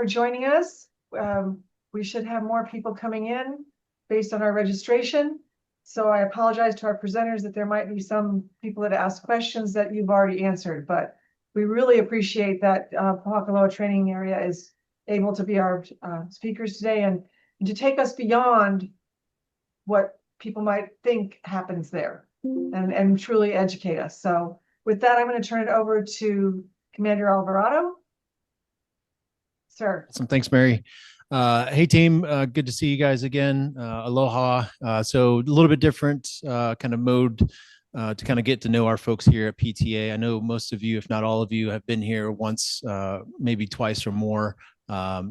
For joining us. We should have more people coming in based on our registration. So I apologize to our presenters that there might be some people that ask questions that you've already answered, but we really appreciate that Pōhakuloa training area is able to be our speakers today and to take us beyond what people might think happens there and truly educate us. So with that, I'm going to turn it over to Commander Alvarado. Sir. Awesome. Thanks, Mary. Hey, team. Good to see you guys again. Aloha. So a little bit different kind of mode to kind of get to know our folks here at PTA. I know most of you, if not all of you, have been here once, maybe twice or more.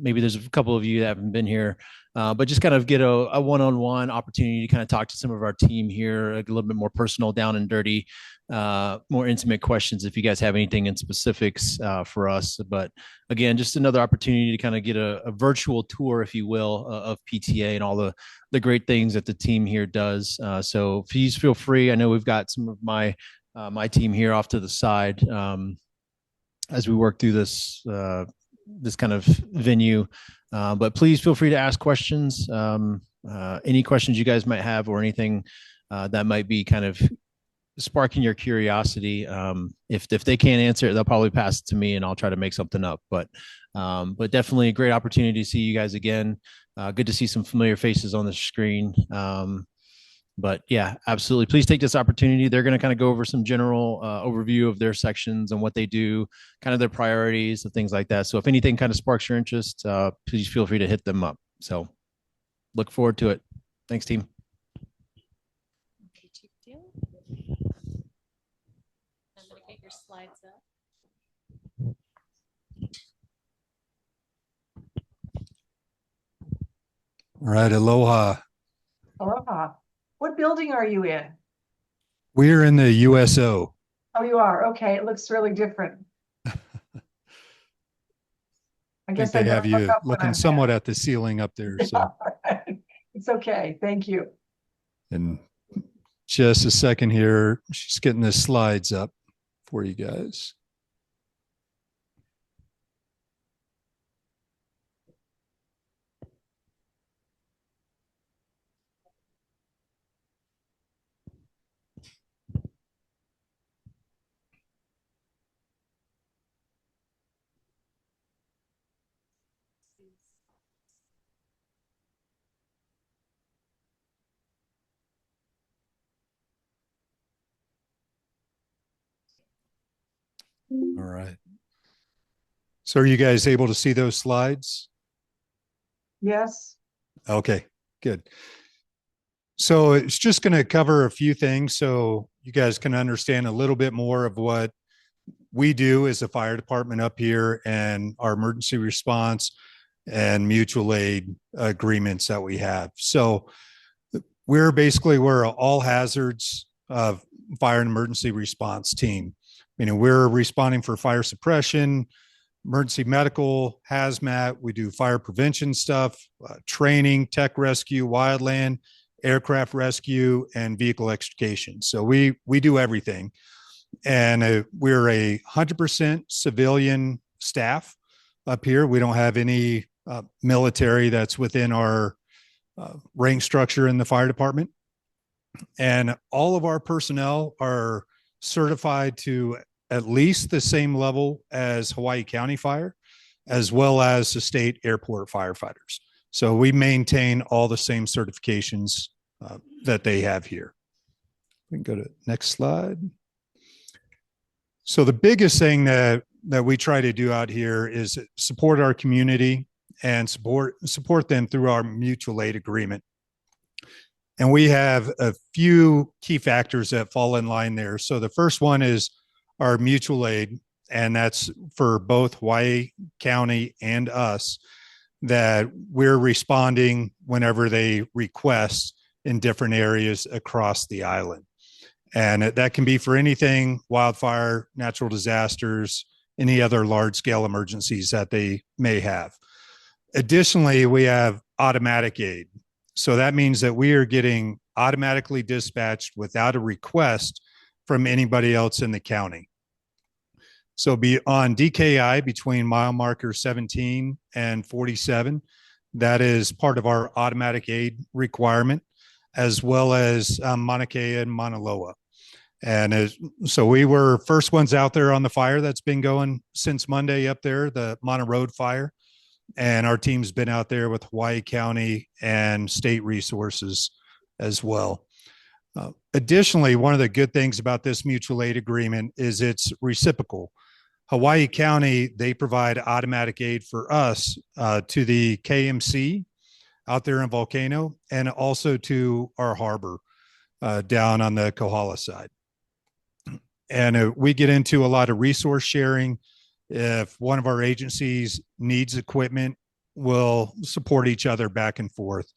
Maybe there's a couple of you that haven't been here, but just kind of get a one-on-one opportunity to kind of talk to some of our team here, a little bit more personal, down and dirty, more intimate questions if you guys have anything in specifics for us. But again, just another opportunity to kind of get a virtual tour, if you will, of PTA and all the great things that the team here does. So please feel free. I know we've got some of my team here off to the side as we work through this kind of venue, but please feel free to ask questions. Any questions you guys might have or anything that might be kind of sparking your curiosity. If they can't answer it, they'll probably pass it to me and I'll try to make something up. But definitely a great opportunity to see you guys again. Good to see some familiar faces on the screen. But yeah, absolutely. Please take this opportunity. They're going to kind of go over some general overview of their sections and what they do, kind of their priorities and things like that. So if anything kind of sparks your interest, please feel free to hit them up. So look forward to it. Thanks, team. Okay, Chief Diehl. I'm going to get your slides up. All right, aloha. Aloha. What building are you in? We're in the USO. Oh, you are? Okay, it looks really different. I guess they have you looking somewhat at the ceiling up there. So it's okay. Thank you. And just a second here. She's getting the slides up for you guys. All right. So are you guys able to see those slides? Yes. Okay, good. So it's just going to cover a few things so you guys can understand a little bit more of what we do as a fire department up here and our emergency response and mutual aid agreements that we have. So we're all hazards of fire and emergency response team. We're responding for fire suppression, emergency medical, hazmat. We do fire prevention stuff, training, tech rescue, wildland, aircraft rescue, and vehicle extrication. So we do everything. And we're 100% civilian staff up here. We don't have any military that's within our rank structure in the fire department. And all of our personnel are certified to at least the same level as Hawaii County Fire, as well as the state airport firefighters. So we maintain all the same certifications that they have here. We can go to next slide. So the biggest thing that we try to do out here is support our community and support them through our mutual aid agreement. And we have a few key factors that fall in line there. So the first one is our mutual aid, and that's for both Hawaii County and us, that we're responding whenever they request in different areas across the island. And that can be for anything: wildfire, natural disasters, any other large scale emergencies that they may have. Additionally, we have automatic aid. So that means that we are getting automatically dispatched without a request from anybody else in the county. So be on DKI between mile marker 17 and 47. That is part of our automatic aid requirement, as well as Mauna Kea and Mauna Loa. And so we were first ones out there on the fire that's been going since Monday up there, the Mauna Road fire. And our team's been out there with Hawaii County and state resources as well. Additionally, one of the good things about this mutual aid agreement is it's reciprocal. Hawaii County, they provide automatic aid for us to the KMC out there in Volcano, and also to our harbor down on the Kohala side. And we get into a lot of resource sharing. If one of our agencies needs equipment, we'll support each other back and forth.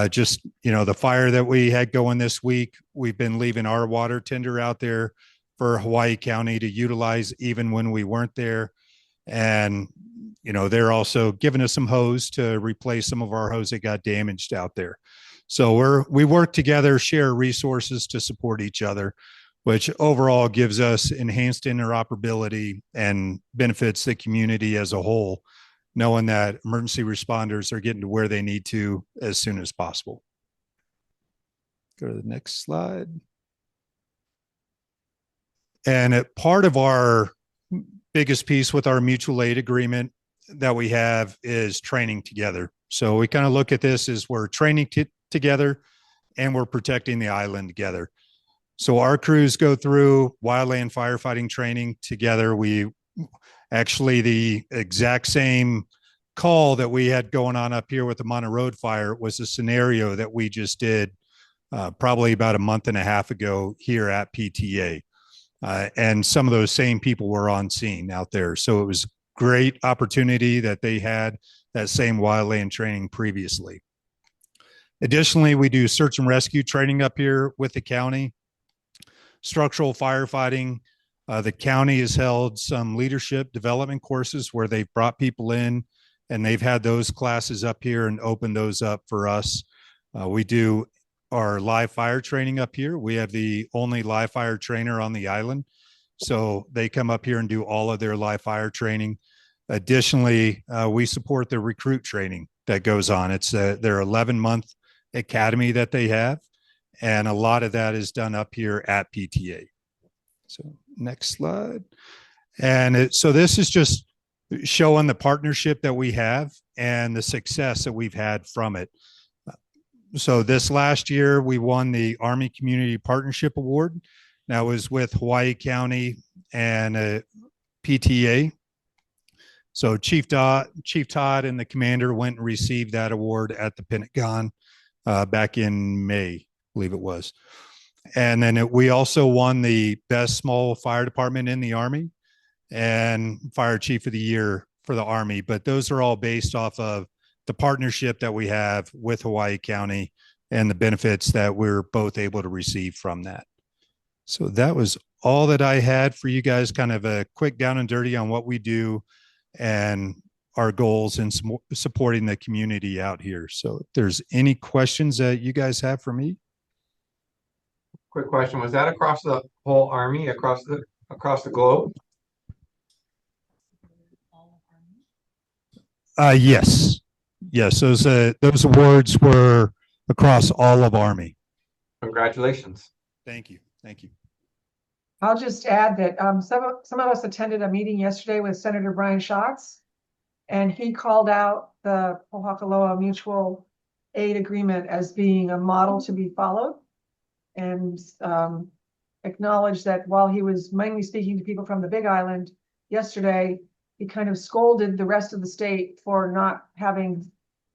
Just, the fire that we had going this week, we've been leaving our water tender out there for Hawaii County to utilize even when we weren't there. And, they're also giving us some hose to replace some of our hose that got damaged out there. So we work together, share resources to support each other, which overall gives us enhanced interoperability and benefits the community as a whole, knowing that emergency responders are getting to where they need to as soon as possible. Go to the next slide. And part of our biggest piece with our mutual aid agreement that we have is training together. So we kind of look at this as we're training together and we're protecting the island together. So our crews go through wildland firefighting training together. We actually, the exact same call that we had going on up here with the Mauna Road fire was a scenario that we just did probably about a month and a half ago here at PTA. And some of those same people were on scene out there. So it was great opportunity that they had that same wildland training previously. Additionally, we do search and rescue training up here with the county. Structural firefighting. The county has held some leadership development courses where they've brought people in and they've had those classes up here and opened those up for us. We do our live fire training up here. We have the only live fire trainer on the island. So they come up here and do all of their live fire training. Additionally, we support the recruit training that goes on. It's their 11-month academy that they have. And a lot of that is done up here at PTA. So next slide. And so this is just showing the partnership that we have and the success that we've had from it. So this last year, we won the Army Community Partnership Award. That was with Hawaii County and PTA. So Chief Todd and the commander went and received that award at the Pentagon back in May, I believe it was. And then we also won the best small fire department in the Army and fire chief of the year for the Army. But those are all based off of the partnership that we have with Hawaii County and the benefits that we're both able to receive from that. So that was all that I had for you guys, kind of a quick down and dirty on what we do and our goals in supporting the community out here. So if there's any questions that you guys have for me. Quick question. Was that across the whole Army, across the globe? Yes. Yes. Those awards were across all of Army. Congratulations. Thank you. Thank you. I'll just add that some of us attended a meeting yesterday with Senator Brian Schatz, and he called out the Pōhakuloa Mutual Aid Agreement as being a model to be followed, and acknowledged that while he was mainly speaking to people from the Big Island yesterday, he kind of scolded the rest of the state for not having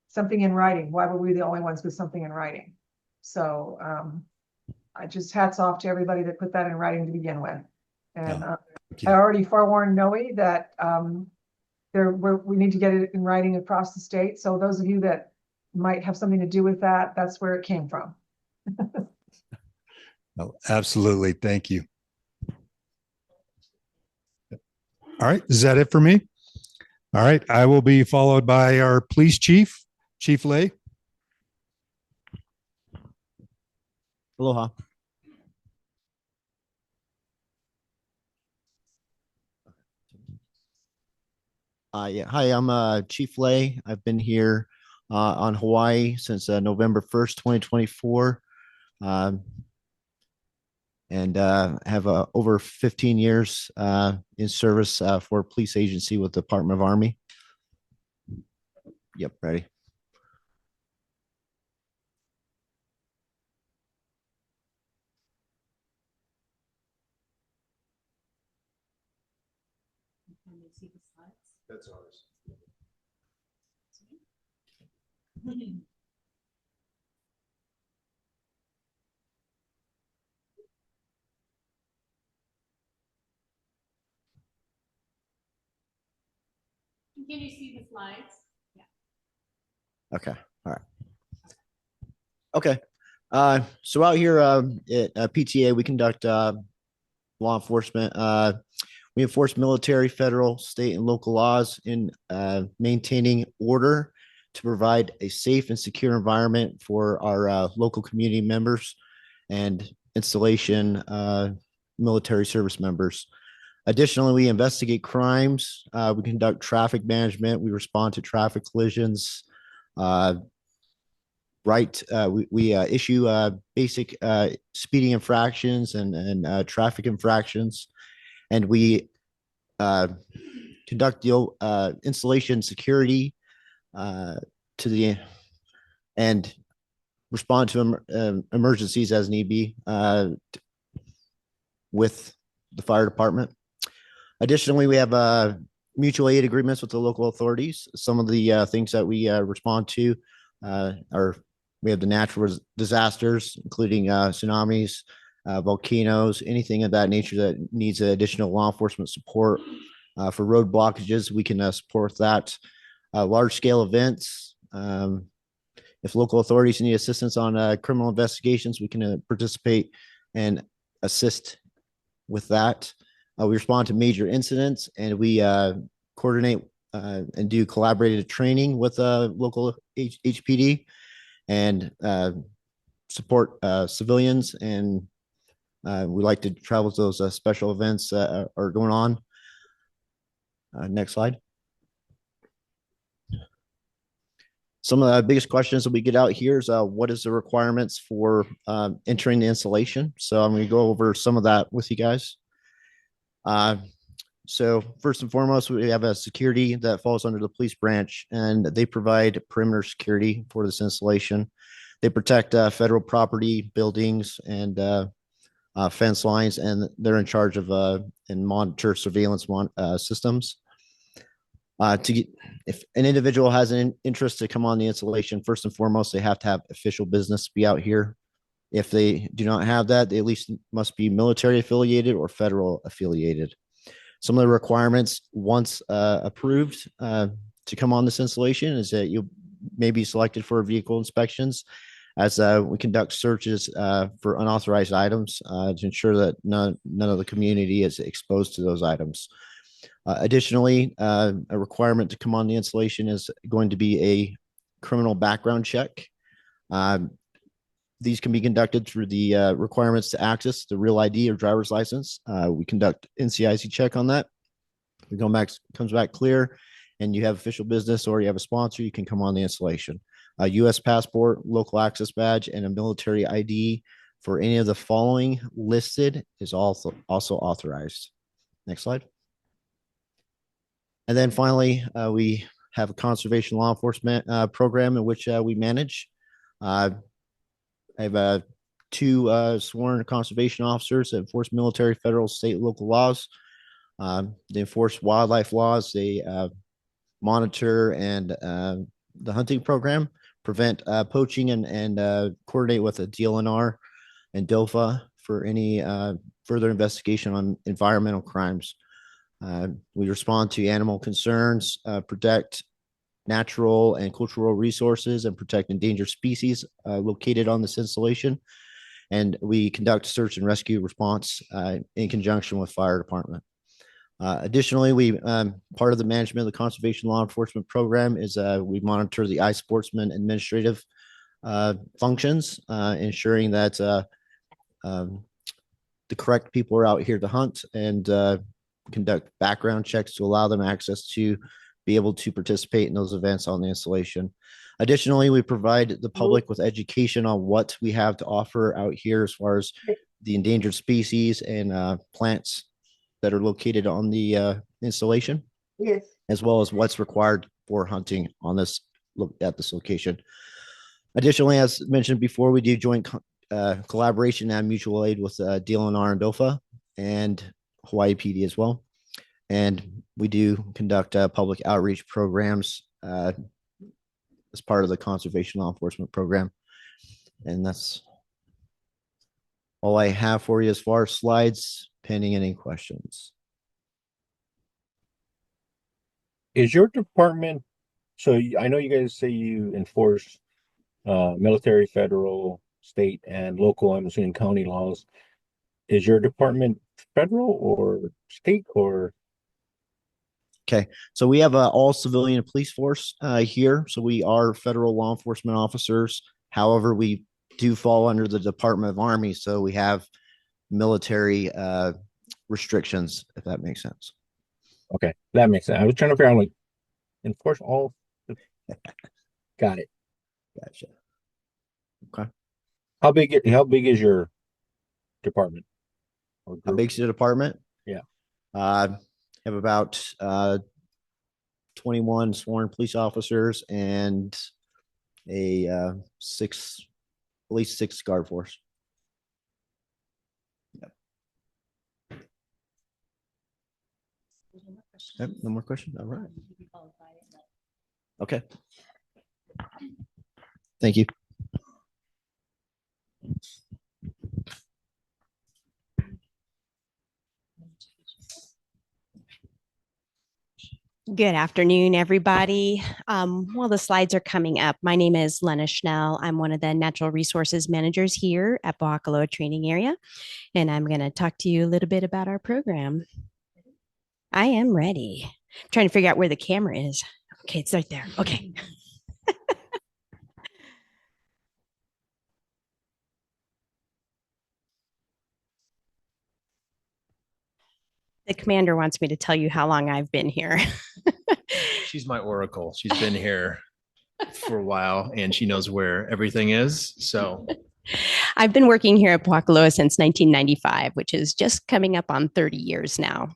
something in writing. Why were we the only ones with something in writing? So I just hats off to everybody that put that in writing to begin with. And I already forewarned Noe that we need to get it in writing across the state. So those of you that might have something to do with that, that's where it came from. Oh, absolutely. Thank you. All right. Is that it for me? All right. I will be followed by our police chief, Chief Lay. Aloha. Yeah. Hi, I'm Chief Lay. I've been here on Hawaii since November 1st, 2024. Um, and have over 15 years in service for a police agency with the Department of Army. Yep, ready. Can you see the slides? That's ours. Can you see the slides? Okay. All right. Okay. So out here at PTA, we conduct law enforcement. We enforce military, federal, state, and local laws in maintaining order to provide a safe and secure environment for our local community members and installation military service members. Additionally, we investigate crimes. We conduct traffic management. We respond to traffic collisions. We issue basic speeding infractions and traffic infractions, and we conduct the installation security to the and respond to emergencies as need be with the fire department. Additionally, we have mutual aid agreements with the local authorities. Some of the things that we respond to are we have the natural disasters, including tsunamis, volcanoes, anything of that nature that needs additional law enforcement support. For road blockages, we can support that. Large scale events. If local authorities need assistance on criminal investigations, we can participate and assist with that. We respond to major incidents, and we coordinate and do collaborative training with local HPD and support civilians. And we like to travel to those special events that are going on. Next slide. Some of the biggest questions that we get out here is what is the requirements for entering the installation? So I'm going to go over some of that with you guys. So first and foremost, we have a security that falls under the police branch, and they provide perimeter security for this installation. They protect federal property, buildings, and fence lines, and they're in charge of and monitor surveillance systems. If an individual has an interest to come on the installation, first and foremost, they have to have official business to be out here. If they do not have that, they at least must be military affiliated or federal affiliated. Some of the requirements, once approved to come on this installation, is that you may be selected for vehicle inspections, as we conduct searches for unauthorized items to ensure that none of the community is exposed to those items. Additionally, a requirement to come on the installation is going to be a criminal background check. These can be conducted through the requirements to access the real ID or driver's license. We conduct NCIC check on that. If it comes back clear and you have official business or you have a sponsor, you can come on the installation. A U.S. passport, local access badge, and a military ID for any of the following listed is also authorized. Next slide. And then finally, we have a conservation law enforcement program in which we manage. I have two sworn conservation officers that enforce military, federal, state, local laws. They enforce wildlife laws. They monitor and the hunting program, prevent poaching, and coordinate with a DLNR and DOFA for any further investigation on environmental crimes. We respond to animal concerns, protect natural and cultural resources, and protect endangered species located on this installation. And we conduct search and rescue response in conjunction with fire department. Additionally, we part of the management of the conservation law enforcement program is we monitor the iSportsman administrative functions, ensuring that the correct people are out here to hunt, and conduct background checks to allow them access to be able to participate in those events on the installation. Additionally, we provide the public with education on what we have to offer out here as far as the endangered species and plants that are located on the installation. Yes. As well as what's required for hunting on this at this location. Additionally, as mentioned before, we do joint collaboration and mutual aid with Diehl and Arandofa and Hawaii PD as well. And we do conduct public outreach programs as part of the conservation law enforcement program. And that's all I have for you as far as slides, pending any questions. Is your department, so I know you guys say you enforce military, federal, state, and local, I'm assuming county laws. Is your department federal or state or? Okay, so we have a all civilian police force here. So we are federal law enforcement officers. However, we do fall under the Department of Army. So we have military restrictions, if that makes sense. Okay, that makes sense. I was trying to figure out like enforce all. Got it. Gotcha. Okay. How big is your department? Or How group? big's the department? Yeah. Have about 21 sworn police officers and a at least six guard force. Yep, no more questions. All right. Okay. Thank you. Good afternoon, everybody. Well, the slides are coming up. My name is Lena Schnell. I'm one of the natural resources managers here at Pōhakuloa Training Area, and I'm going to talk to you a little bit about our program. I am ready. I'm trying to figure out where the camera is. Okay, it's right there. Okay. The commander wants me to tell you how long I've been here. She's my oracle. She's been here for a while and she knows where everything is. So I've been working here at Pōhakuloa since 1995, which is just coming up on 30 years now.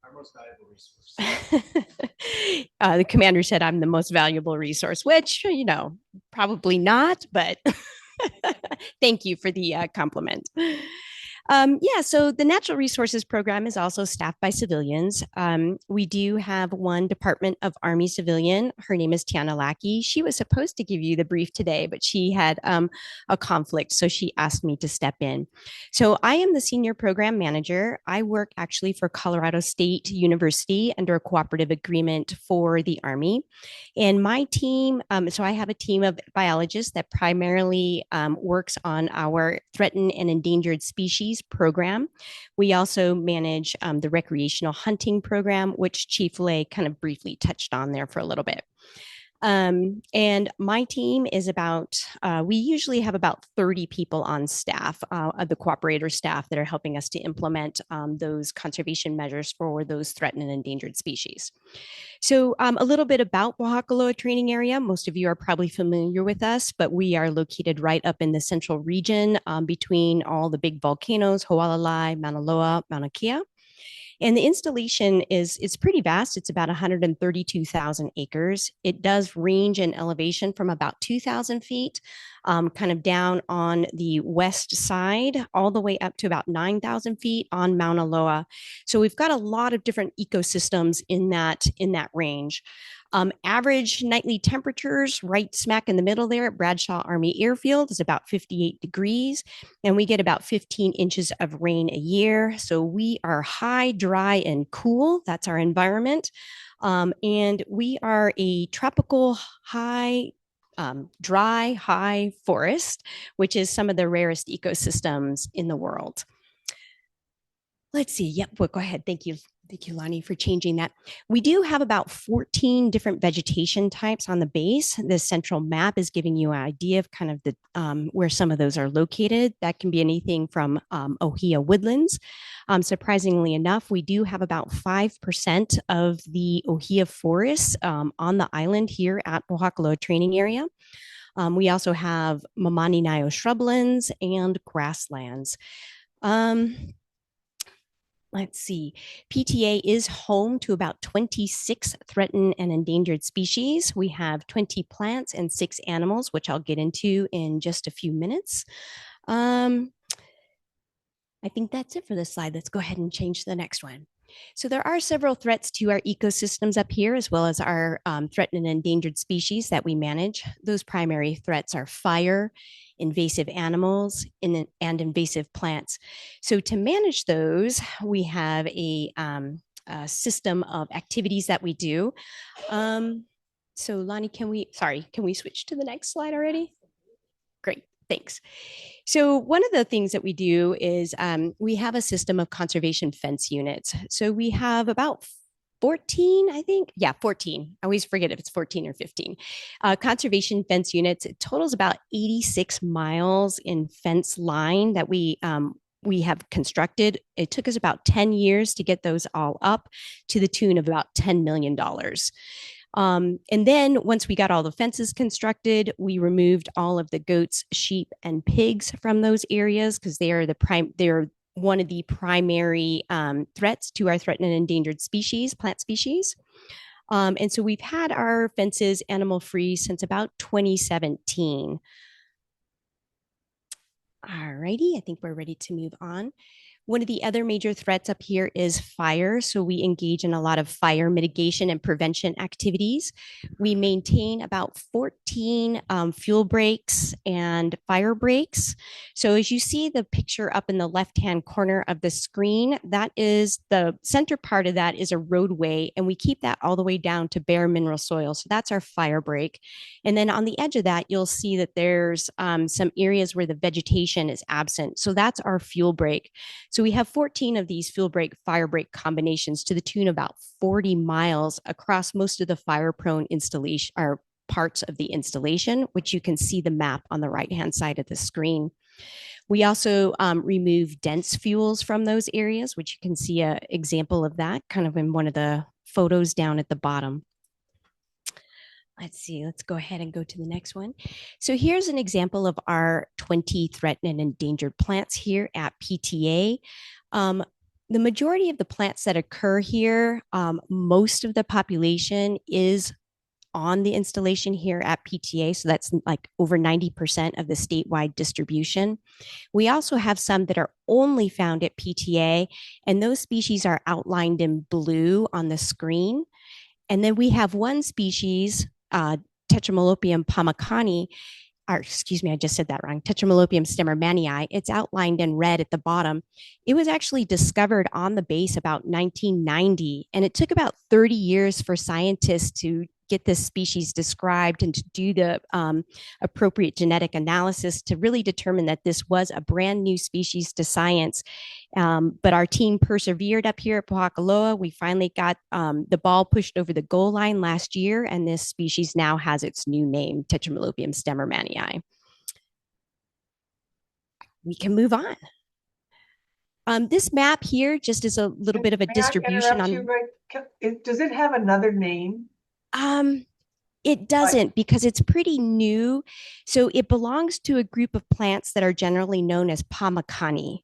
our most valuable resource. The commander said I'm the most valuable resource, which, you know, probably not, but thank you for the compliment. Yeah, so the Natural Resources Program is also staffed by civilians. We do have one Department of Army civilian. Her name is Tiana Lackey. She was supposed to give you the brief today, but she had a conflict, so she asked me to step in. So I am the Senior Program Manager. I work actually for Colorado State University under a cooperative agreement for the Army. And my team, so I have a team of biologists that primarily works on our threatened and endangered species program. We also manage the recreational hunting program, which Chief Lay kind of briefly touched on there for a little bit. And my team is about, we usually have about 30 people on staff, of the cooperator staff that are helping us to implement those conservation measures for those threatened and endangered species. So a little bit about Pōhakuloa Training Area. Most of you are probably familiar with us, but we are located right up in the central region between all the big volcanoes, Hualalai, Mauna Loa, Mauna Kea. And the installation it's pretty vast. It's about 132,000 acres. It does range in elevation from about 2,000 feet, kind of down on the west side, all the way up to about 9,000 feet on Mauna Loa. So we've got a lot of different ecosystems in that range. Average nightly temperatures right smack in the middle there at Bradshaw Army Airfield is about 58 degrees, and we get about 15 inches of rain a year. So we are high, dry, and cool. That's our environment. And we are a tropical high, dry, high forest, which is some of the rarest ecosystems in the world. Let's see. Yep, well, go ahead. Thank you. Thank you, Lonnie, for changing that. We do have about 14 different vegetation types on the base. The central map is giving you an idea of kind of the where some of those are located. That can be anything from ohia woodlands. Surprisingly enough, we do have about 5% of the ohia forests on the island here at Pōhakuloa training area. We also have Mamani-Nayo shrublands and grasslands. Let's see, PTA is home to about 26 threatened and endangered species. We have 20 plants and 6 animals, which I'll get into in just a few minutes. I think that's it for this slide. Let's go ahead and change to the next one. So there are several threats to our ecosystems up here, as well as our threatened and endangered species that we manage. Those primary threats are fire, invasive animals, and invasive plants. So to manage those, we have a system of activities that we do. So Lonnie, can we switch to the next slide already? Great, thanks. So one of the things that we do is we have a system of conservation fence units. So we have about 14, I think. Yeah, 14. I always forget if it's 14 or 15. Conservation fence units. It totals about 86 miles in fence line that we have constructed. It took us about 10 years to get those all up to the tune of about $10 million. And then once we got all the fences constructed, we removed all of the goats, sheep, and pigs from those areas because they're one of the primary threats to our threatened and endangered species, plant species. And so we've had our fences animal free since about 2017. All righty, I think we're ready to move on. One of the other major threats up here is fire. So we engage in a lot of fire mitigation and prevention activities. We maintain about 14 fuel breaks and fire breaks. So as you see the picture up in the left-hand corner of the screen, that is the center part of that is a roadway, and we keep that all the way down to bare mineral soil. So that's our fire break. And then on the edge of that, you'll see that there's some areas where the vegetation is absent. So that's our fuel break. So we have 14 of these fuel break, fire break combinations to the tune of about 40 miles across most of the fire-prone installation or parts of the installation, which you can see the map on the right-hand side of the screen. We also remove dense fuels from those areas, which you can see an example of that kind of in one of the photos down at the bottom. Let's see, let's go ahead and go to the next one. So here's an example of our 20 threatened and endangered plants here at PTA. The majority of the plants that occur here, most of the population is on the installation here at PTA. So that's like over 90% of the statewide distribution. We also have some that are only found at PTA, and those species are outlined in blue on the screen. And then we have one species, Tetralopium pamakani, or excuse me, I just said that wrong, Tetralopium stemmermanii. It's outlined in red at the bottom. It was actually discovered on the base about 1990, and it took about 30 years for scientists to get this species described and to do the appropriate genetic analysis to really determine that this was a brand new species to science. But our team persevered up here at Pōhakuloa. We finally got the ball pushed over the goal line last year, and this species now has its new name, Tetralopium stemmermanii. We can move on. This map here just is a little bit of a distribution on. Does it have another name? It doesn't, because it's pretty new. So it belongs to a group of plants that are generally known as pamakani.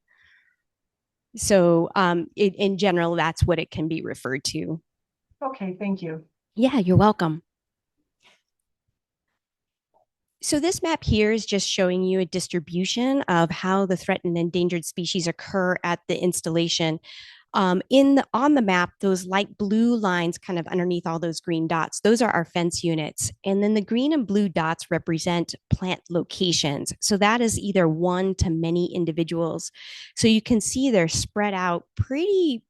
So in general, that's what it can be referred to. Okay, thank you. Yeah, you're welcome. So this map here is just showing you a distribution of how the threatened and endangered species occur at the installation. On the map, those light blue lines kind of underneath all those green dots, those are our fence units. And then the green and blue dots represent plant locations. So that is either one to many individuals. So you can see they're spread out pretty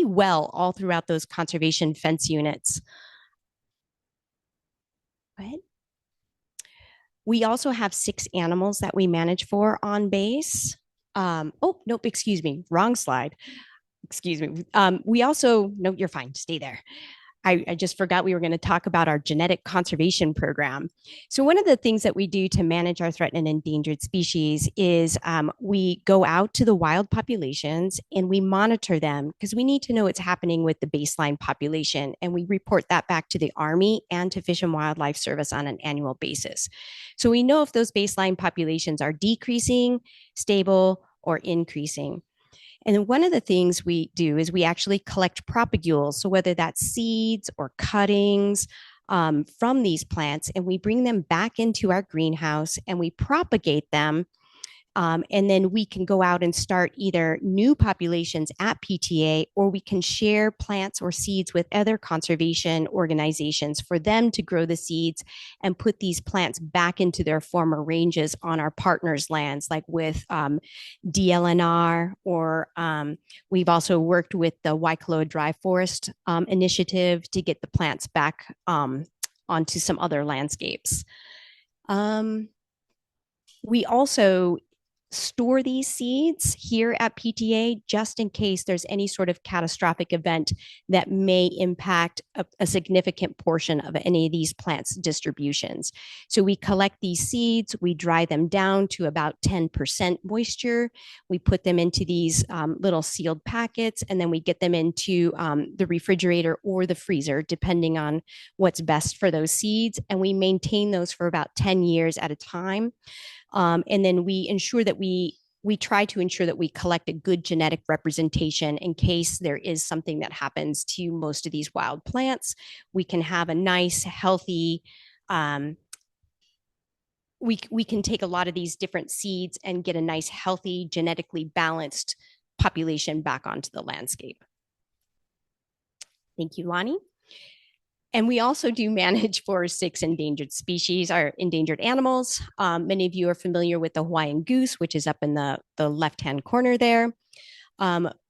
well all throughout those conservation fence units. Go ahead. We also have 6 animals that we manage for on base. Oh, nope, excuse me, wrong slide. excuse me. We also, no, you're fine. Stay there. I just forgot we were going to talk about our genetic conservation program. So one of the things that we do to manage our threatened and endangered species is we go out to the wild populations and we monitor them because we need to know what's happening with the baseline population. And we report that back to the Army and to Fish and Wildlife Service on an annual basis. So we know if those baseline populations are decreasing, stable, or increasing. And then one of the things we do is we actually collect propagules. So whether that's seeds or cuttings from these plants, and we bring them back into our greenhouse and we propagate them. And then we can go out and start either new populations at PTA, or we can share plants or seeds with other conservation organizations for them to grow the seeds and put these plants back into their former ranges on our partners' lands, like with DLNR, or we've also worked with the Waikoloa Dry Forest Initiative to get the plants back onto some other landscapes. We also store these seeds here at PTA just in case there's any sort of catastrophic event that may impact a significant portion of any of these plants' distributions. So we collect these seeds, we dry them down to about 10% moisture, we put them into these little sealed packets, and then we get them into the refrigerator or the freezer, depending on what's best for those seeds, and we maintain those for about 10 years at a time. And then we ensure that we try to ensure that we collect a good genetic representation in case there is something that happens to most of these wild plants. We can have a nice, healthy, we can take a lot of these different seeds and get a nice, healthy, genetically balanced population back onto the landscape. Thank you, Lonnie. And we also do manage 4 or 6 endangered species, or endangered animals. Many of you are familiar with the Hawaiian goose, which is up in the left-hand corner there.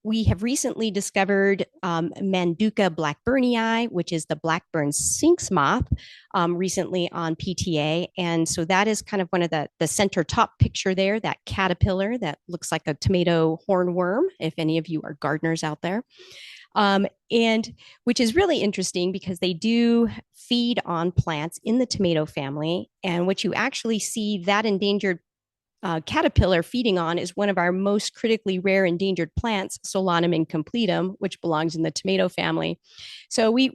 We have recently discovered Manduka blackburnii, which is the blackburn sphinx moth, recently on PTA. And so that is kind of one of the center top picture there, that caterpillar that looks like a tomato hornworm, if any of you are gardeners out there. And which is really interesting because they do feed on plants in the tomato family. And what you actually see that endangered caterpillar feeding on is one of our most critically rare endangered plants, Solanum incompletum, which belongs in the tomato family. So we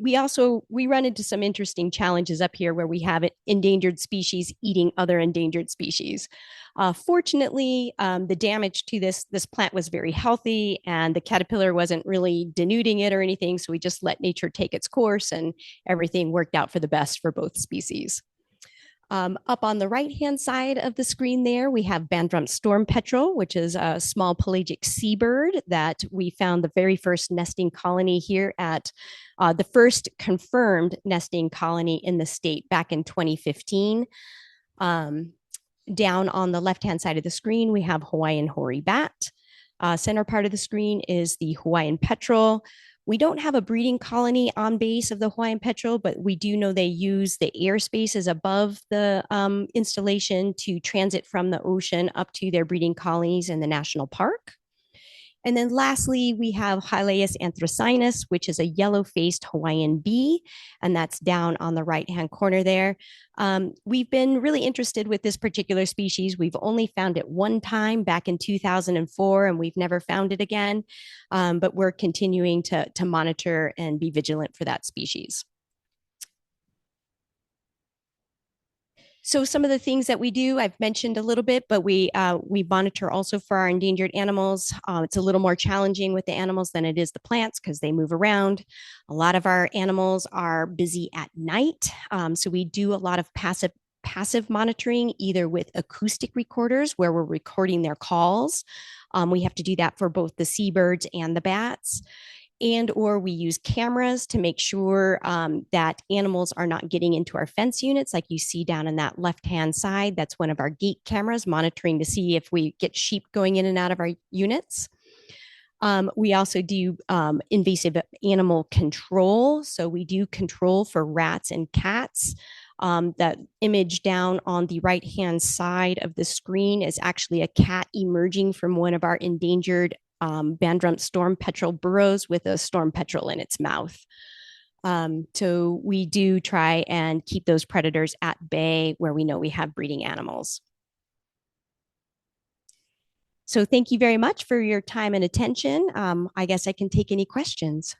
run into some interesting challenges up here where we have endangered species eating other endangered species. Fortunately, the damage to this plant was very healthy, and the caterpillar wasn't really denuding it or anything. So we just let nature take its course, and everything worked out for the best for both species. Up on the right-hand side of the screen there, we have Bandrump storm petrel, which is a small pelagic seabird that we found the very first nesting colony here at the first confirmed nesting colony in the state back in 2015. Down on the left-hand side of the screen, we have Hawaiian hoary bat. Center part of the screen is the Hawaiian petrel. We don't have a breeding colony on base of the Hawaiian petrel, but we do know they use the airspaces above the installation to transit from the ocean up to their breeding colonies in the national park. And then lastly, we have Hylaeus anthracynus, which is a yellow-faced Hawaiian bee, and that's down on the right-hand corner there. We've been really interested with this particular species. We've only found it one time back in 2004, and we've never found it again, but we're continuing to monitor and be vigilant for that species. So some of the things that we do, I've mentioned a little bit, but we monitor also for our endangered animals. It's a little more challenging with the animals than it is the plants because they move around. A lot of our animals are busy at night. So we do a lot of passive monitoring, either with acoustic recorders where we're recording their calls. We have to do that for both the seabirds and the bats. And or we use cameras to make sure that animals are not getting into our fence units, like you see down in that left-hand side. That's one of our gate cameras monitoring to see if we get sheep going in and out of our units. We also do invasive animal control. So we do control for rats and cats. That image down on the right-hand side of the screen is actually a cat emerging from one of our endangered Bandrump storm petrel burrows with a storm petrel in its mouth. So we do try and keep those predators at bay where we know we have breeding animals. So thank you very much for your time and attention. I guess I can take any questions.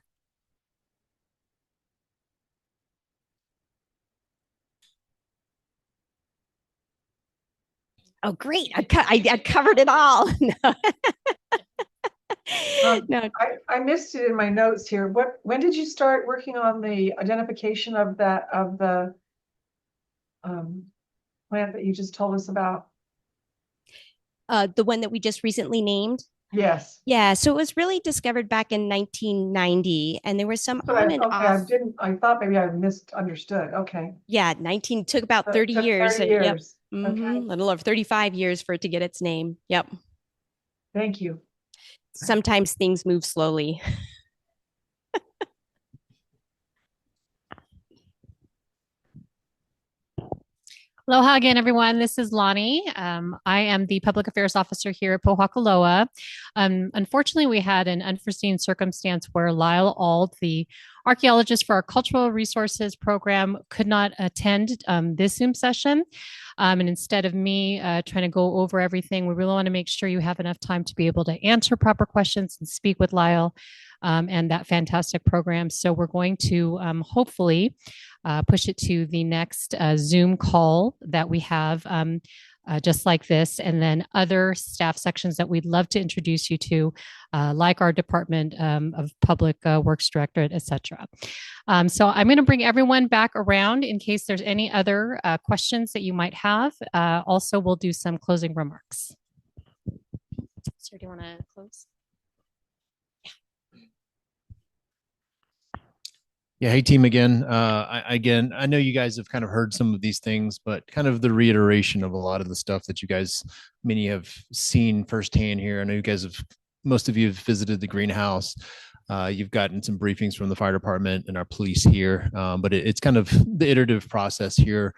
Oh, great. I covered it all. No. I missed it in my notes here. When did you start working on the identification of the plant that you just told us about? The one that we just recently named? Yes. Yeah, so it was really discovered back in 1990, and there was some on and off. I thought maybe I misunderstood. Okay. Yeah, took about 30 Took years. 30 years. Yep. Okay. A little over 35 years for it to get its name. Yep. Thank you. Sometimes things move slowly. Aloha again, everyone. This is Lonnie. I am the Public Affairs Officer here at Pōhakuloa. Unfortunately, we had an unforeseen circumstance where Lyle Auld, the archaeologist for our Cultural Resources program, could not attend this Zoom session. And instead of me trying to go over everything, we really want to make sure you have enough time to be able to answer proper questions and speak with Lyle and that fantastic program. So we're going to hopefully push it to the next Zoom call that we have just like this, and then other staff sections that we'd love to introduce you to, like our Department of Public Works Directorate, et cetera. So I'm going to bring everyone back around in case there's any other questions that you might have. Also, we'll do some closing remarks. Sir, do you want to close? Yeah. Hey, team again. I know you guys have kind of heard some of these things, but kind of the reiteration of a lot of the stuff that you guys, many have seen firsthand here. I know you guys have, most of you have visited the greenhouse. You've gotten some briefings from the fire department and our police here, but it's kind of the iterative process here.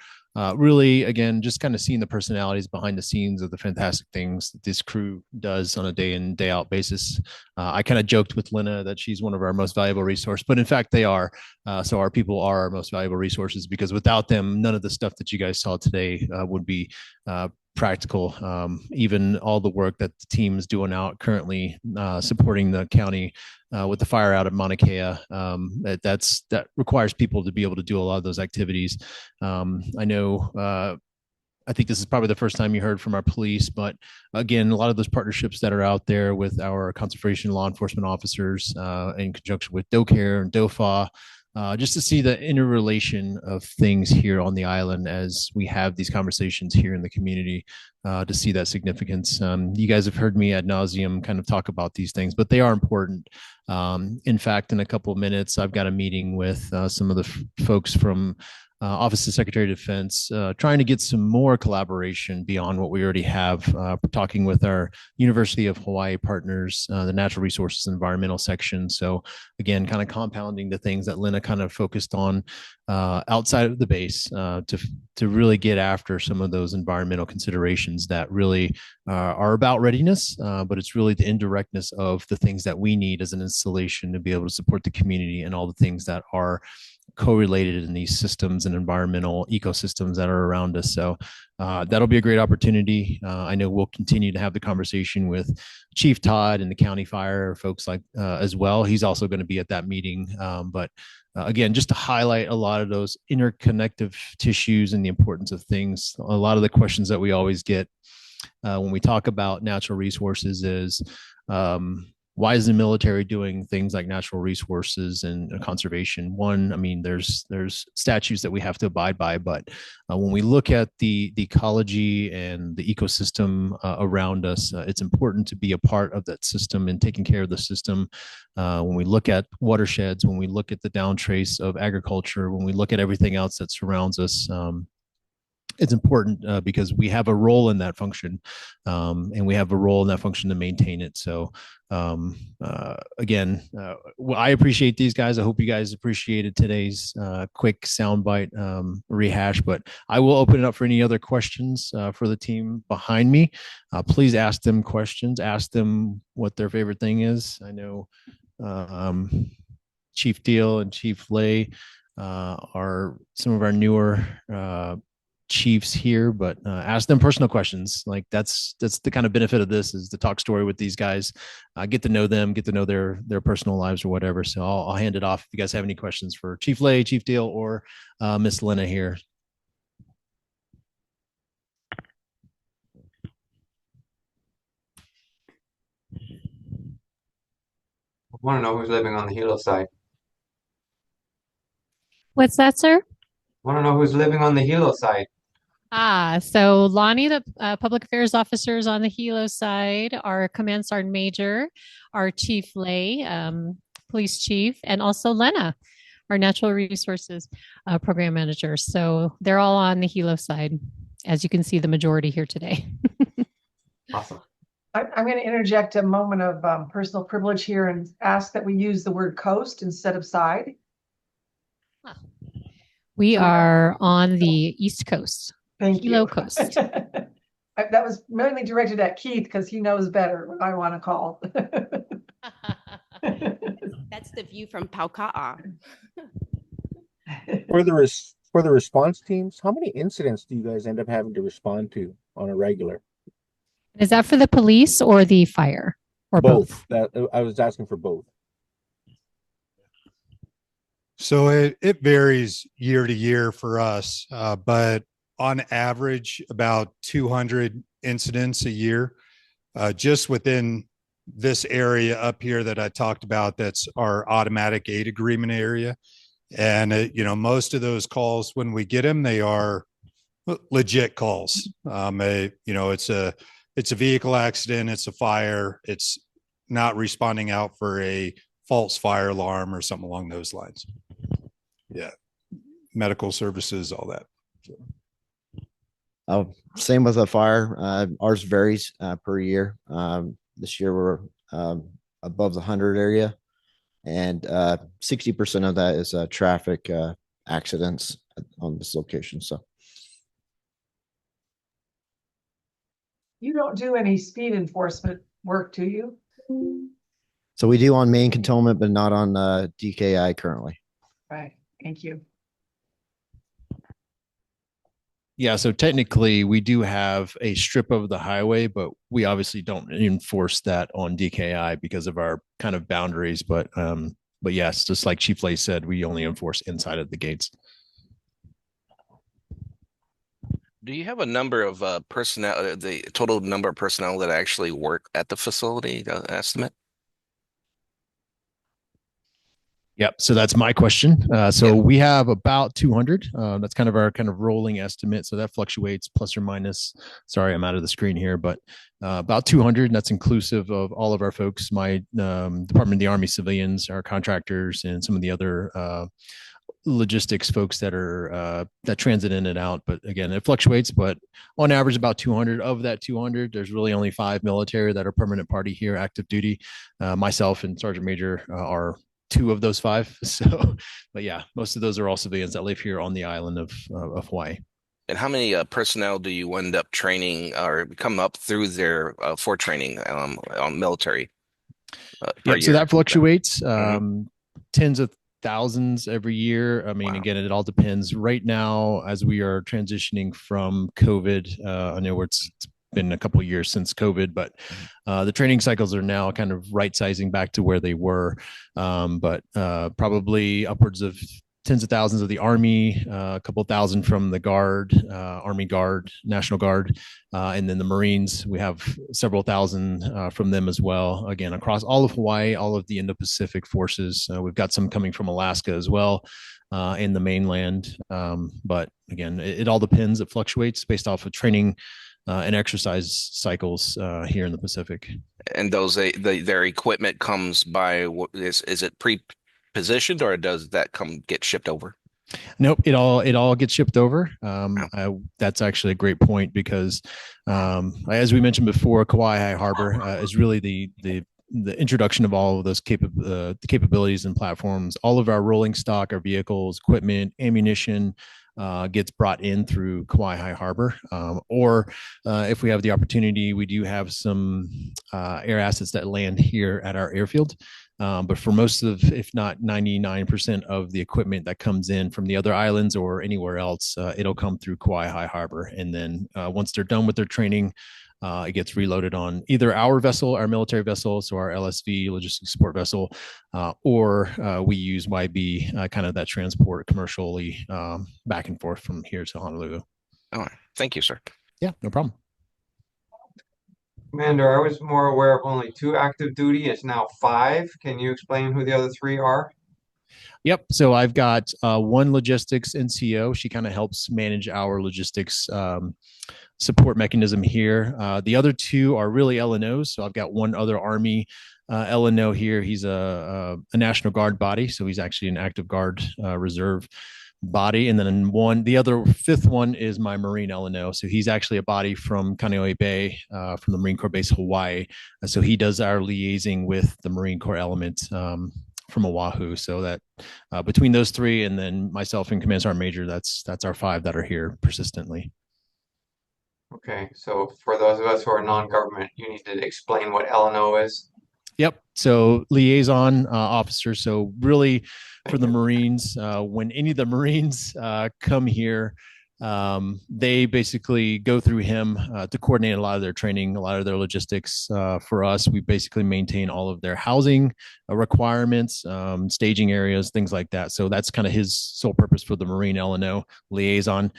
Really, again, just kind of seeing the personalities behind the scenes of the fantastic things that this crew does on a day in, day out basis. I kind of joked with Lena that she's one of our most valuable resources, but in fact they are. So our people are our most valuable resources, because without them, none of the stuff that you guys saw today would be practical. Even all the work that the team is doing out currently supporting the county with the fire out at Mauna Kea, that requires people to be able to do a lot of those activities. I know, I think this is probably the first time you heard from our police, but again, a lot of those partnerships that are out there with our conservation law enforcement officers in conjunction with DoCare and DOFA, just to see the interrelation of things here on the island as we have these conversations here in the community, to see that significance. You guys have heard me ad nauseum kind of talk about these things, but they are important. In fact, in a couple of minutes, I've got a meeting with some of the folks from Office of Secretary of Defense, trying to get some more collaboration beyond what we already have. Talking with our University of Hawaii partners, the Natural Resources and Environmental section. So again, kind of compounding the things that Lena kind of focused on outside of the base, to really get after some of those environmental considerations that really are about readiness, but it's really the indirectness of the things that we need as an installation to be able to support the community and all the things that are correlated in these systems and environmental ecosystems that are around us. So that'll be a great opportunity. I know we'll continue to have the conversation with Chief Todd and the county fire folks like as well. He's also going to be at that meeting. But again, just to highlight a lot of those interconnective tissues and the importance of things. A lot of the questions that we always get when we talk about natural resources is, why is the military doing things like natural resources and conservation? One, I mean, there's statutes that we have to abide by, but when we look at the ecology and the ecosystem around us, it's important to be a part of that system and taking care of the system. When we look at watersheds, when we look at the down trace of agriculture, when we look at everything else that surrounds us, it's important because we have a role in that function, and we have a role in that function to maintain it. So again, well, I appreciate these guys. I hope you guys appreciated today's quick soundbite rehash, but I will open it up for any other questions for the team behind me. Please ask them questions, ask them what their favorite thing is. I know Chief Diehl and Chief Lay are some of our newer chiefs here, but ask them personal questions. Like that's the kind of benefit of this, is to talk story with these guys, get to know them, get to know their personal lives or whatever. So I'll hand it off if you guys have any questions for Chief Lay, Chief Diehl, or Miss Lena here. I want to know who's living on the Hilo side. What's that, sir? Want to know who's living on the Hilo side. So Lonnie, the public affairs officers on the Hilo side, our Command Sergeant Major, our Chief Lay, Police Chief, and also Lena, our Natural Resources Program Manager. So they're all on the Hilo side, as you can see, the majority here today. Awesome. I'm going to interject a moment of personal privilege here and ask that we use the word coast instead of side. We are on the East Coast. Thank Hilo you. Coast. That was mainly directed at Keith because he knows better what I want to call. That's the view from Pauka'a. For the response teams, how many incidents do you guys end up having to respond to on a regular? Is that for the police or the fire, or both? That I was asking for both. So it varies year to year for us, but on average, about 200 incidents a year, just within this area up here that I talked about. That's our automatic aid agreement area. And, most of those calls, when we get them, they are legit calls. It's a vehicle accident. It's a fire. It's not responding out for a false fire alarm or something along those lines. Yeah. Medical services, all that. Same with a fire. Ours varies per year. This year we're above the 100 area, and 60% of that is traffic accidents on this location. So You don't do any speed enforcement work, do you? we do on main cantonment, but not on DKI currently. Right. Thank you. Yeah, so technically we do have a strip of the highway, but we obviously don't enforce that on DKI because of our kind of boundaries. But yes, just like Chief Lay said, we only enforce inside of the gates. Do you have a number of personnel, the total number of personnel that actually work at the facility, estimate? Yep. So that's my question. We have about 200. That's kind of our rolling estimate. So that fluctuates plus or minus. Sorry, I'm out of the screen here, but about 200. And that's inclusive of all of our folks, my Department of the Army civilians, our contractors, and some of the other logistics folks that are that transit in and out. But again, it fluctuates, but on average about 200. Of that 200, there's really only 5 military that are permanent party here, active duty. Myself and Sergeant Major are 2 of those 5. So, but yeah, most of those are all civilians that live here on the island of Hawaii. And how many personnel do you end up training or come up through there for training on military? So that fluctuates, tens of thousands every year. I mean, Again, it all depends. Right now, as we are transitioning from COVID, I know it's been a couple of years since COVID, but the training cycles are now kind of right sizing back to where they were. But probably upwards of tens of thousands of the Army, a couple of thousand from the Guard, Army Guard, National Guard, and then the Marines. We have several thousand from them as well. Again, across all of Hawaii, all of the Indo-Pacific forces. We've got some coming from Alaska as well, in the mainland. But again, it all depends. It fluctuates based off of training and exercise cycles here in the Pacific. And those their equipment comes by is it pre-positioned or does that get shipped over? Nope, it all gets shipped over. That's actually a great point because, as we mentioned before, Kauai Harbor is really the introduction of all of those the capabilities and platforms. All of our rolling stock, our vehicles, equipment, ammunition. Gets brought in through Kauai Harbor, or if we have the opportunity, we do have some air assets that land here at our airfield. But for most of, if not 99% of the equipment that comes in from the other islands or anywhere else, it'll come through Kauai Harbor. And then once they're done with their training, it gets reloaded on either our vessel, our military vessel, so our LSV, logistics support vessel, or we use YB, kind of that transport commercially back and forth from here to Honolulu. All right. Thank you, sir. Yeah, no problem. Commander, I was more aware of only 2 active duty. It's now 5. Can you explain who the other 3 are? Yep. So I've got one logistics NCO. She kind of helps manage our logistics support mechanism here. The other 2 are really LNOs. So I've got one other Army LNO here. He's a National Guard body. So he's actually an active guard reserve body. And then the other 5th one is my Marine LNO. So he's actually a body from Kaneohe Bay, from the Marine Corps Base, Hawaii. So he does our liaising with the Marine Corps element from Oahu. So that between those 3 and then myself and Command Sergeant Major, that's our 5 that are here persistently. Okay, so for those of us who are non-government, you need to explain what LNO is. Yep. So liaison officer. So really for the Marines, when any of the Marines come here, they basically go through him to coordinate a lot of their training, a lot of their logistics. For us, we basically maintain all of their housing requirements, staging areas, things like that. So that's kind of his sole purpose for the Marine LNO liaison.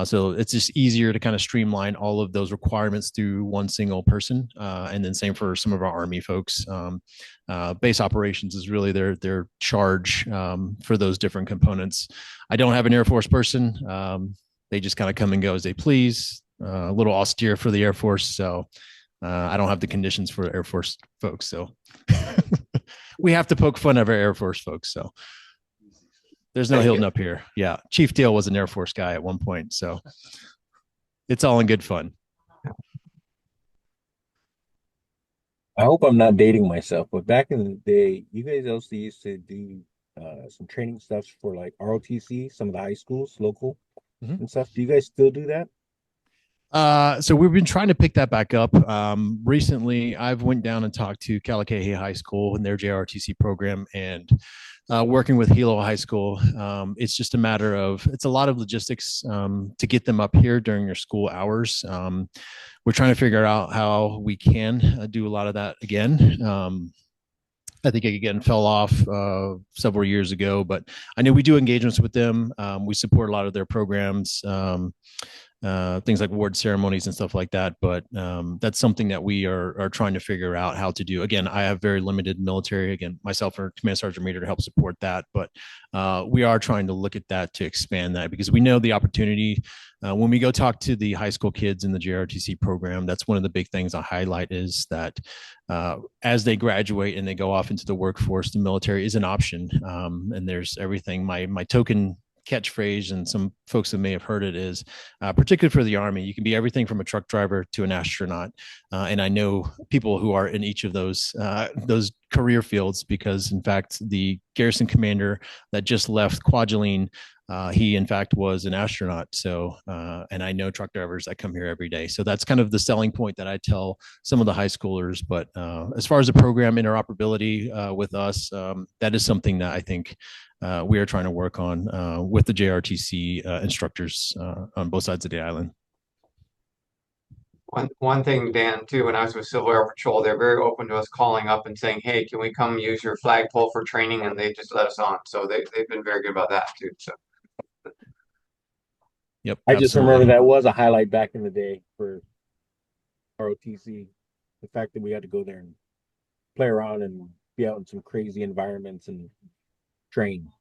So it's just easier to kind of streamline all of those requirements through one single person. And then same for some of our Army folks. Base operations is really their charge for those different components. I don't have an Air Force person. They just kind of come and go as they please. A little austere for the Air Force, so I don't have the conditions for Air Force folks. So we have to poke fun of our Air Force folks. So there's no Hilton up here. Yeah, Chief Diehl was an Air Force guy at one point, so it's all in good fun. I hope I'm not dating myself, but back in the day, you guys also used to do some training stuff for like ROTC, some of the high schools, local and stuff. Do you guys still do that? So we've been trying to pick that back up. Recently, I've went down and talked to Kalakaua High School and their JRTC program, and working with Hilo High School. It's just a matter of, it's a lot of logistics to get them up here during their school hours. We're trying to figure out how we can do a lot of that again. I think it again fell off several years ago, but I know we do engagements with them. We support a lot of their programs, things like award ceremonies and stuff like that. But that's something that we are trying to figure out how to do. Again, I have very limited military. Again, myself or Command Sergeant Major to help support that. But we are trying to look at that to expand that, because we know the opportunity. When we go talk to the high school kids in the JRTC program, that's one of the big things I highlight is that as they graduate and they go off into the workforce, the military is an option. And there's everything. My token catchphrase, and some folks that may have heard it, is particularly for the Army, you can be everything from a truck driver to an astronaut. And I know people who are in each of those career fields, because in fact, the Garrison commander that just left Kwajalein, he in fact was an astronaut. So, and I know truck drivers that come here every day. So that's kind of the selling point that I tell some of the high schoolers. But as far as the program interoperability with us, that is something that I think we are trying to work on with the JRTC instructors on both sides of the island. One thing, Dan, too, when I was with Civil Air Patrol, they're very open to us calling up and saying, "Hey, can we come use your flagpole for training?" And they just let us on. So they've been very good about that too. So. Yep. I just remember that was a highlight back in the day for ROTC. The fact that we had to go there and play around and be out in some crazy environments and train.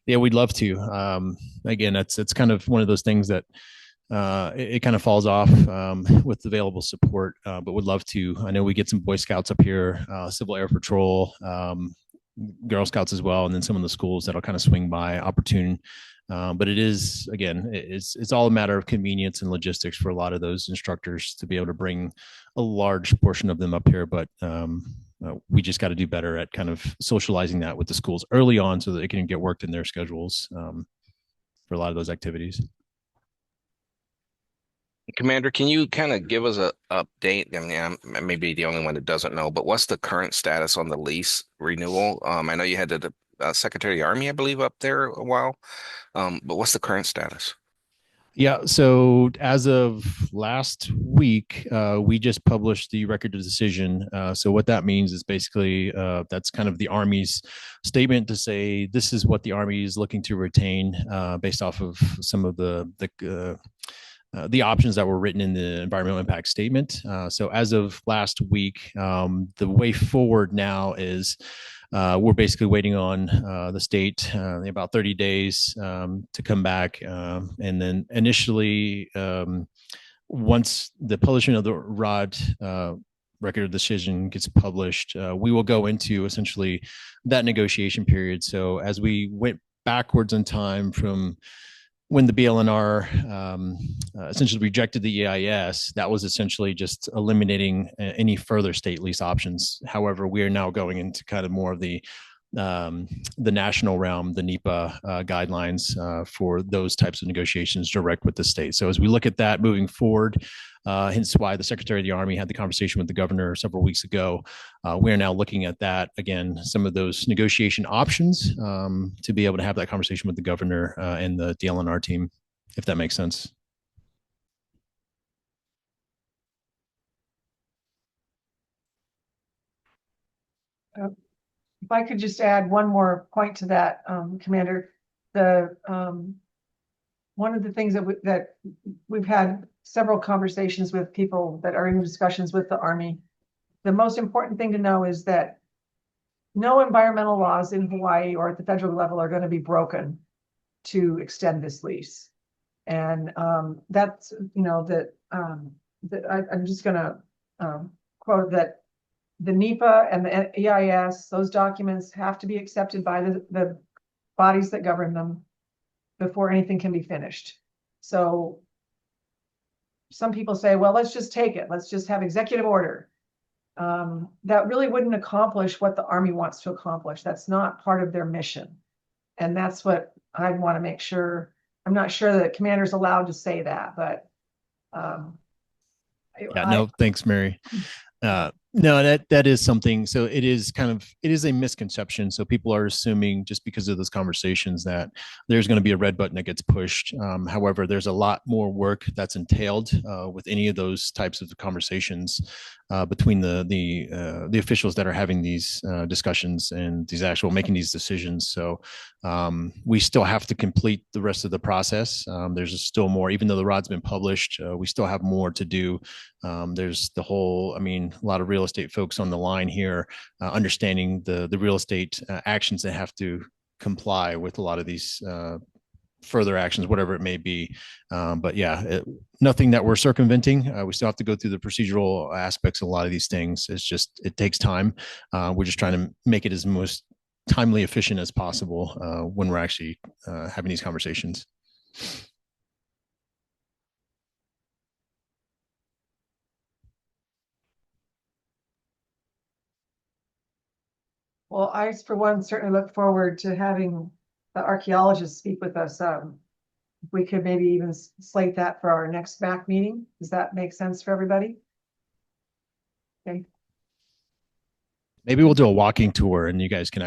Yeah, we'd love to. Again, it's kind of one of those things that it kind of falls off with available support, but would love to. I know we get some Boy Scouts up here, Civil Air Patrol, Girl Scouts as well, and then some of the schools that'll kind of swing by opportune. But it is, again, it's all a matter of convenience and logistics for a lot of those instructors to be able to bring a large portion of them up here. But we just got to do better at kind of socializing that with the schools early on so that it can get worked in their schedules for a lot of those activities. Commander, can you kind of give us a update? I mean, I may be the only one that doesn't know, but what's the current status on the lease renewal? I know you had the Secretary of the Army, I believe, up there a while, but what's the current status? Yeah, so as of last week, we just published the record of decision. So what that means is basically that's kind of the Army's statement to say this is what the Army is looking to retain based off of some of the options that were written in the environmental impact statement. So as of last week, the way forward now is we're basically waiting on the state about 30 days to come back. And then initially, once the publishing of the ROD record of decision gets published, we will go into essentially that negotiation period. So as we went backwards in time from when the BLNR essentially rejected the EIS, that was essentially just eliminating any further state lease options. However, we are now going into kind of more of the national realm, the NEPA guidelines for those types of negotiations direct with the state. So as we look at that moving forward, hence why the Secretary of the Army had the conversation with the governor several weeks ago. We are now looking at that again, some of those negotiation options to be able to have that conversation with the governor and the DLNR team, if that makes sense. If I could just add one more point to that, Commander, one of the things that we've had several conversations with people that are in discussions with the Army. The most important thing to know is that no environmental laws in Hawaii or at the federal level are going to be broken to extend this lease. And that's, I'm just going to quote that the NEPA and the EIS, those documents have to be accepted by the bodies that govern them before anything can be finished. So some people say, well, let's just take it. Let's just have executive order. That really wouldn't accomplish what the Army wants to accomplish. That's not part of their mission. And that's what I want to make sure. I'm not sure that the commander's allowed to say that, but thanks, Mary. No, that is something. So it is a misconception. So people are assuming just because of those conversations that there's going to be a red button that gets pushed. However, there's a lot more work that's entailed with any of those types of conversations between the officials that are having these discussions and making these decisions. So we still have to complete the rest of the process. There's still more, even though the ROD's been published, we still have more to do. There's a lot of real estate folks on the line here, understanding the real estate actions that have to comply with a lot of these further actions, whatever it may be. But yeah, nothing that we're circumventing. We still have to go through the procedural aspects of a lot of these things. It takes time. We're just trying to make it as most timely, efficient as possible when we're actually having these conversations. well, I, for one, certainly look forward to having the archaeologists speak with us. We could maybe even slate that for our next MAC meeting. Does that make sense for everybody? Okay. Maybe we'll do a walking tour and you guys can